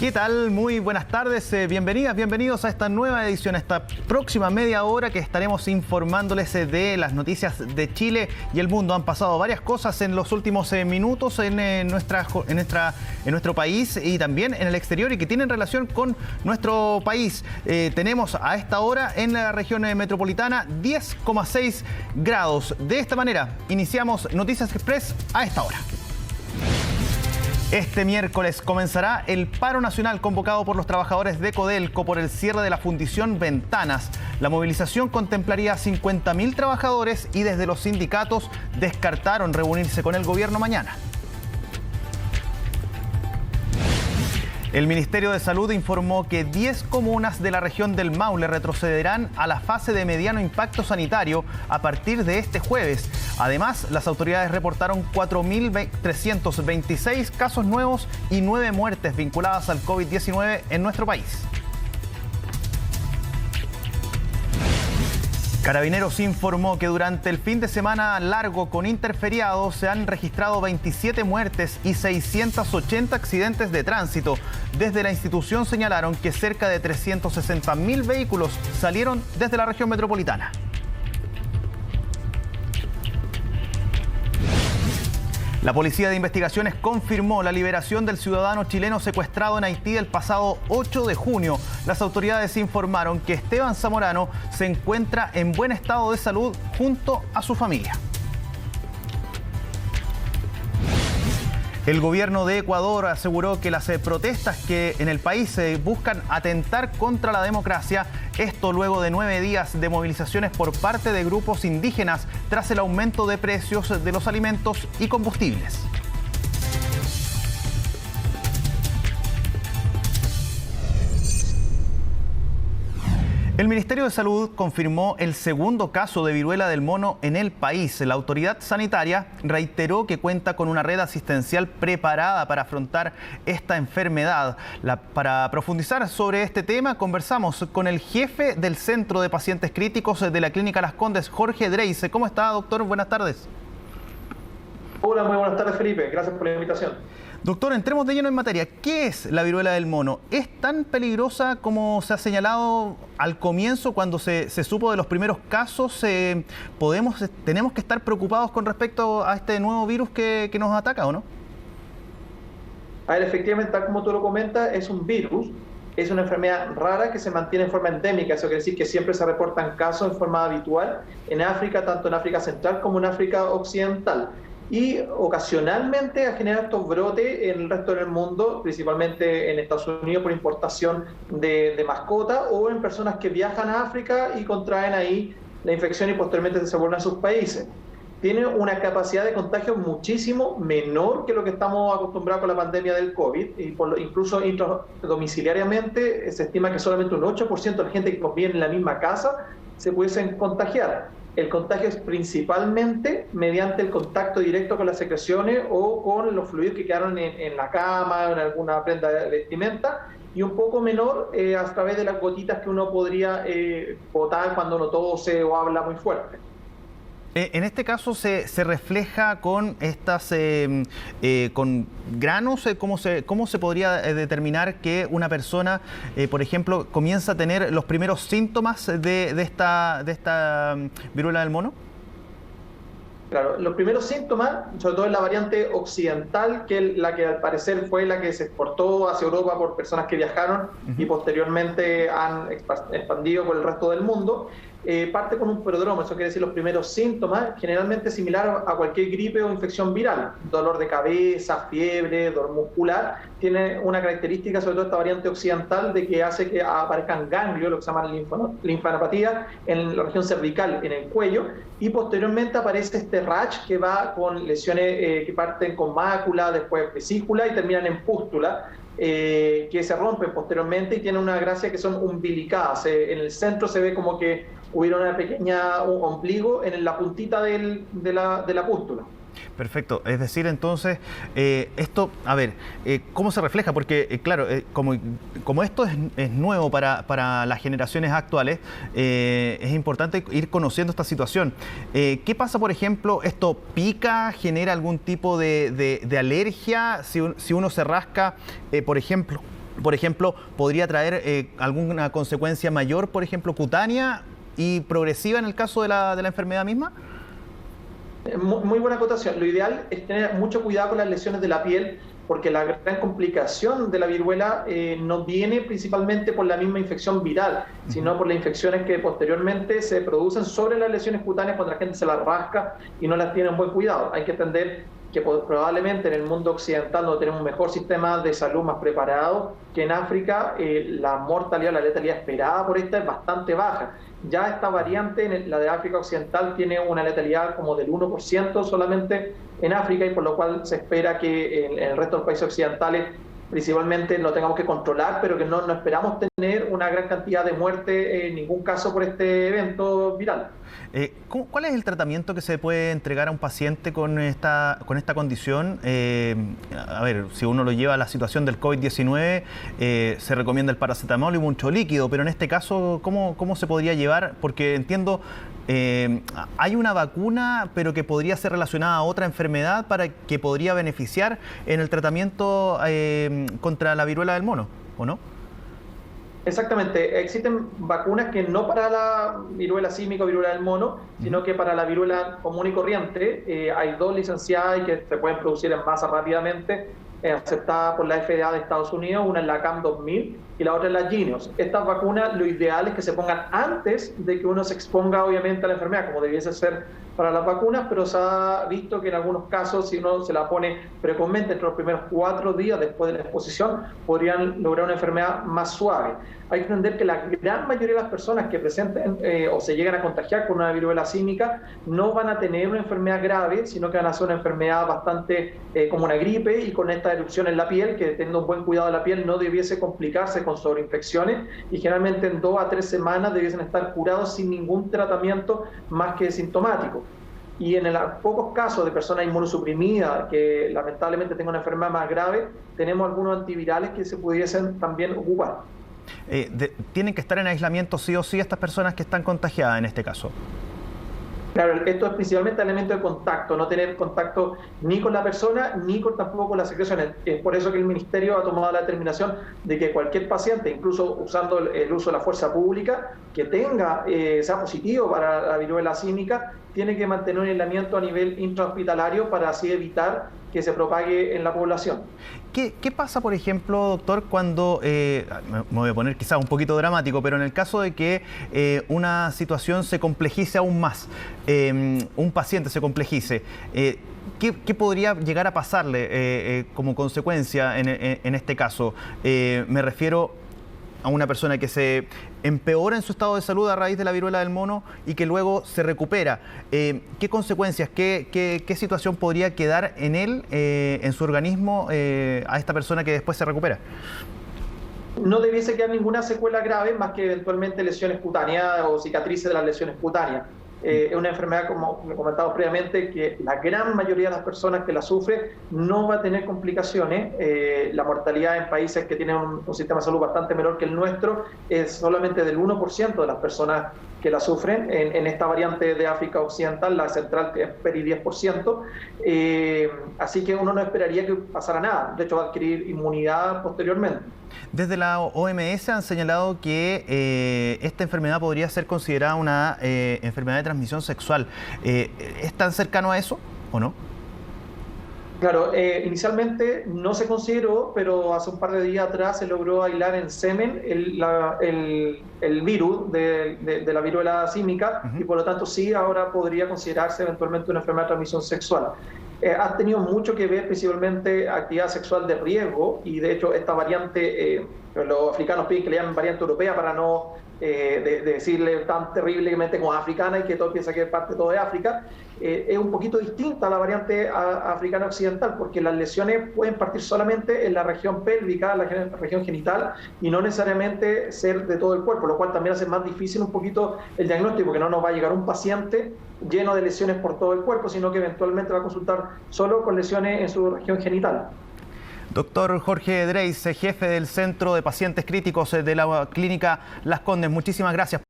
¿Qué tal? Muy buenas tardes, bienvenidas, bienvenidos a esta nueva edición, a esta próxima media hora que estaremos informándoles de las noticias de Chile y el mundo. Han pasado varias cosas en los últimos minutos en nuestro país y también en el exterior y que tienen relación con nuestro país. Tenemos a esta hora en la región metropolitana 10,6 grados. De esta manera iniciamos Noticias Express a esta hora. Este miércoles comenzará el paro nacional convocado por los trabajadores de Codelco por el cierre de la fundición Ventanas. La movilización contemplaría a 50.000 trabajadores y desde los sindicatos descartaron reunirse con el gobierno mañana. El Ministerio de Salud informó que 10 comunas de la región del Maule retrocederán a la fase de mediano impacto sanitario a partir de este jueves. Además, las autoridades reportaron 4.326 casos nuevos y 9 muertes vinculadas al COVID-19 en nuestro país. Carabineros informó que durante el fin de semana largo con interferiado se han registrado 27 muertes y 680 accidentes de tránsito. Desde la institución señalaron que cerca de 360.000 vehículos salieron desde la región metropolitana. La Policía de Investigaciones confirmó la liberación del ciudadano chileno secuestrado en Haití el pasado 8 de junio. Las autoridades informaron que Esteban Zamorano se encuentra en buen estado de salud junto a su familia. El gobierno de Ecuador aseguró que las protestas que en el país buscan atentar contra la democracia, esto luego de 9 días de movilizaciones por parte de grupos indígenas tras el aumento de precios de los alimentos y combustibles. El Ministerio de Salud confirmó el segundo caso de viruela del mono en el país. La autoridad sanitaria reiteró que cuenta con una red asistencial preparada para afrontar esta enfermedad. Para profundizar sobre este tema, conversamos con el jefe del Centro de Pacientes Críticos de la Clínica Las Condes, Jorge Dreise. ¿Cómo está, doctor? Buenas tardes. Hola, muy buenas tardes, Felipe. Gracias por la invitación. Doctor, entremos de lleno en materia. ¿Qué es la viruela del mono? ¿Es tan peligrosa como se ha señalado al comienzo cuando se supo de los primeros casos? ¿Tenemos que estar preocupados con respecto a este nuevo virus que nos ataca o no? A ver, efectivamente, tal como tú lo comentas, es un virus, es una enfermedad rara que se mantiene en forma endémica. Eso quiere decir que siempre se reportan casos en forma habitual en África, tanto en África Central como en África Occidental. Y ocasionalmente ha generado estos brotes en el resto del mundo, principalmente en Estados Unidos por importación de mascotas o en personas que viajan a África y contraen ahí la infección y posteriormente se vuelven a sus países. Tiene una capacidad de contagio muchísimo menor que lo que estamos acostumbrados con la pandemia del COVID, y incluso intradomiciliariamente se estima que solamente un 8% de la gente que convive en la misma casa se pudiesen contagiar. El contagio es principalmente mediante el contacto directo con las secreciones o con los fluidos que quedaron en la cama, en alguna prenda de vestimenta, y un poco menor a través de las gotitas que uno podría botar cuando uno tose o habla muy fuerte. En este caso se refleja con con granos. ¿Cómo se podría determinar que una persona, por ejemplo, comienza a tener los primeros síntomas de esta viruela del mono? Claro, los primeros síntomas, sobre todo en la variante occidental, que es la que al parecer fue la que se exportó hacia Europa por personas que viajaron y posteriormente han expandido por el resto del mundo, parte con un prodromo. Eso quiere decir los primeros síntomas, generalmente similar a cualquier gripe o infección viral. Dolor de cabeza, fiebre, dolor muscular. Tiene una característica, sobre todo esta variante occidental, de que hace que aparezcan ganglios, lo que se llama linfanopatía, en la región cervical, en el cuello, y posteriormente aparece este rash que va con lesiones que parten con mácula, después vesícula y terminan en pústula, que se rompen posteriormente y tienen una gracia que son umbilicadas. En el centro se ve como que hubiera una pequeña ombligo en la puntita de la pústula. Perfecto. Es decir, entonces, esto, a ver, ¿cómo se refleja? Porque, claro, como esto es nuevo para las generaciones actuales, es importante ir conociendo esta situación. ¿Qué pasa, por ejemplo, esto pica, genera algún tipo de alergia si uno se rasca, por ejemplo, por ejemplo, podría traer alguna consecuencia mayor, por ejemplo, cutánea y progresiva en el caso de la enfermedad misma? Muy buena acotación. Lo ideal es tener mucho cuidado con las lesiones de la piel, porque la gran complicación de la viruela no viene principalmente por la misma infección viral, sino por las infecciones que posteriormente se producen sobre las lesiones cutáneas cuando la gente se las rasca y no las tiene en buen cuidado. Hay que entender que probablemente en el mundo occidental no tenemos un mejor sistema de salud más preparado, que en África la mortalidad, la letalidad esperada por esta es bastante baja. Ya esta variante, la de África Occidental, tiene una letalidad como del 1% solamente en África, y por lo cual se espera que en el resto de los países occidentales principalmente lo tengamos que controlar, pero que no esperamos tener una gran cantidad de muerte en ningún caso por este evento viral. ¿Cuál es el tratamiento que se puede entregar a un paciente con esta condición? A ver, si uno lo lleva a la situación del COVID-19, se recomienda el paracetamol y mucho líquido, pero en este caso, ¿cómo se podría llevar? Porque entiendo, hay una vacuna, pero que podría ser relacionada a otra enfermedad para que podría beneficiar en el tratamiento contra la viruela del mono, ¿o no? Exactamente, existen vacunas que no para la viruela símica o viruela del mono, sino que para la viruela común y corriente. Hay 2 licenciadas y que se pueden producir en masa rápidamente, aceptada por la FDA de Estados Unidos. Una es la CAM 2000 y la otra es la Jynneos. Estas vacunas, lo ideal es que se pongan antes de que uno se exponga obviamente a la enfermedad, como debiese ser para las vacunas, pero se ha visto que en algunos casos, si uno se la pone precozmente entre los primeros 4 días después de la exposición, podrían lograr una enfermedad más suave. Hay que entender que la gran mayoría de las personas que presenten o se llegan a contagiar con una viruela símica no van a tener una enfermedad grave, sino que van a ser una enfermedad bastante como una gripe, y con esta erupción en la piel, que teniendo un buen cuidado de la piel no debiese complicarse con sobreinfecciones, y generalmente en 2 a 3 semanas debiesen estar curados sin ningún tratamiento más que sintomático. Y en pocos casos de personas inmunosuprimidas que lamentablemente tengan una enfermedad más grave, tenemos algunos antivirales que se pudiesen también ocupar. ¿Tienen que estar en aislamiento sí o sí estas personas que están contagiadas en este caso? Claro, esto es principalmente elemento de contacto, no tener contacto ni con la persona ni tampoco con las secreciones. Es por eso que el Ministerio ha tomado la determinación de que cualquier paciente, incluso usando el uso de la fuerza pública, que sea positivo para la viruela símica, tiene que mantener un aislamiento a nivel intrahospitalario para así evitar que se propague en la población. ¿Qué pasa, por ejemplo, doctor, cuando, me voy a poner quizás un poquito dramático, pero en el caso de que una situación se complejice aún más, un paciente se complejice, ¿qué podría llegar a pasarle como consecuencia en este caso? Me refiero a una persona que se empeora en su estado de salud a raíz de la viruela del mono y que luego se recupera. ¿Qué consecuencias, qué situación podría quedar en él, en su organismo, a esta persona que después se recupera? No debiese quedar ninguna secuela grave, más que eventualmente lesiones cutáneas o cicatrices de las lesiones cutáneas. Es una enfermedad, como comentamos previamente, que la gran mayoría de las personas que la sufren no va a tener complicaciones. La mortalidad en países que tienen un sistema de salud bastante menor que el nuestro es solamente del 1% de las personas que la sufren. En esta variante de África Occidental, la central es peri 10%. Así que uno no esperaría que pasara nada. De hecho, va a adquirir inmunidad posteriormente. Desde la OMS han señalado que esta enfermedad podría ser considerada una enfermedad de transmisión sexual. ¿Es tan cercano a eso o no? Claro, inicialmente no se consideró, pero hace un par de días atrás se logró aislar en semen el virus de la viruela símica, y por lo tanto sí, ahora podría considerarse eventualmente una enfermedad de transmisión sexual. Ha tenido mucho que ver principalmente actividad sexual de riesgo, y de hecho esta variante, los africanos piden que le llamen variante europea para no decirle tan terriblemente como africana y que todo piensa que es parte todo de África. Es un poquito distinta a la variante africana occidental, porque las lesiones pueden partir solamente en la región pélvica, la región genital, y no necesariamente ser de todo el cuerpo, lo cual también hace más difícil un poquito el diagnóstico, porque no nos va a llegar un paciente lleno de lesiones por todo el cuerpo, sino que eventualmente va a consultar solo con lesiones en su región genital. Doctor Jorge Dreis, jefe del Centro de Pacientes Críticos de la Clínica Las Condes, muchísimas gracias.